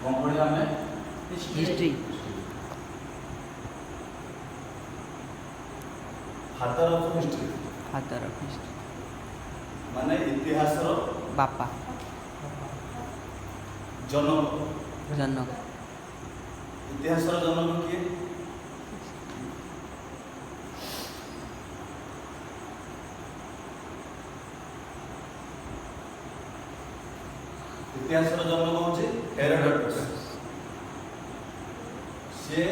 कौन पढ़िया हमें history father of history father of history माने इतिहास रो बापा जनक जनक इतिहास रो जनक किए इतिहास रो जनक होचे हेरोडोटस से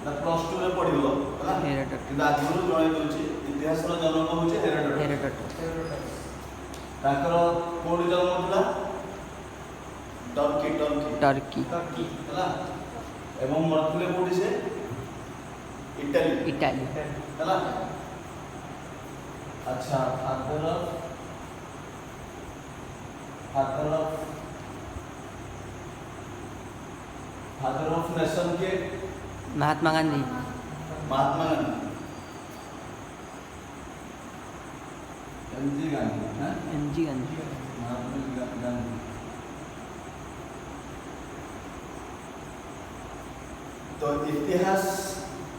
ना प्लस 2 रे पढिबो हला हेरोडोटस किंतु आगुरु जणे दोछि इतिहास रो जनक होचे हेरोडोटस हेरोडोटस ताकर कोडी जन्म होतला टर्की टर्की हला एवं मरथले कोडी से इटली इटाली हला अच्छा फादर ऑफ नेशन के महात्मा गांधी महात्मा गांधी एमजी गांधी हैं एमजी गांधी महात्मा गांधी तो इतिहास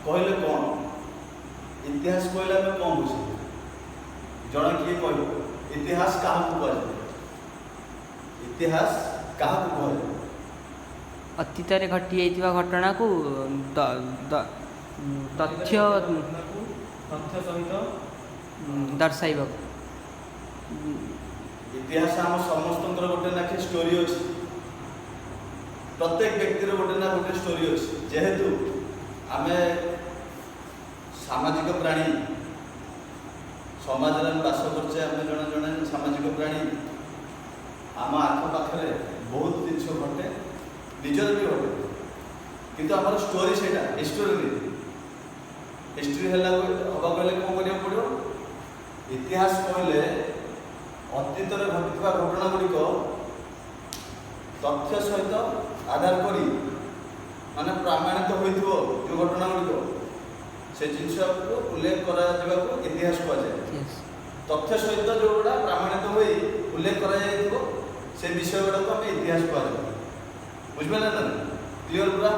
कहले कौन इतिहास कहले में कौन बुझे जण किए कहबो इतिहास काहा को कहले इतिहास काहा को कहले अतीत घटी जाइଥିବା घटना को तथ्य सहित दर्शाइबा इतिहास आम समस्त गोटे नाखे स्टोरी अच्छी प्रत्येक व्यक्तिर गोटे ना गोटे स्टोरी अच्छी जेहेतु आम सामाजिक प्राणी समाज में बास करचे आम जड़े जड़े सामाजिक प्राणी आम आखपाखे बहुत जिन घटे निजर भी घटे किंतु आम स्टोरी से हिस्टोरी नहीं हिस्ट्री है हवा कहले कौन करा पड़ो इतिहास कहले अतीत घटी घटना गुड़िक तथ्य सहित आधार करी माने प्रमाणित हो जो घटना गुड़िक से जिनस को उल्लेख करा इतिहास कहुए तथ्य सहित जो गुड़ा प्रमाणित हो उल्लेख करा से विषय गुड़ा को इतिहास कहुए बुझे ना क्लियर पूरा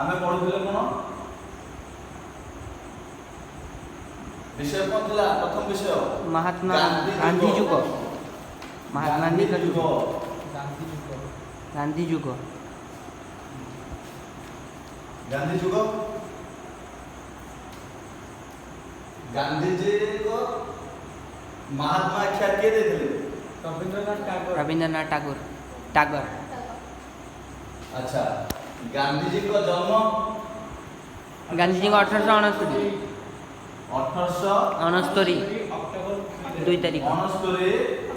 आम पढ़ुले कौन विषय कौन था प्रथम विषय महात्मा गांधी युग महात्मा गांधी का युग गांधी युग गांधी युग गांधी जी को महात्मा आख्या किए देते रविंद्रनाथ टागोर अच्छा गांधी जी को जन्म गांधी जी को 1869 1869 2 तारीख 69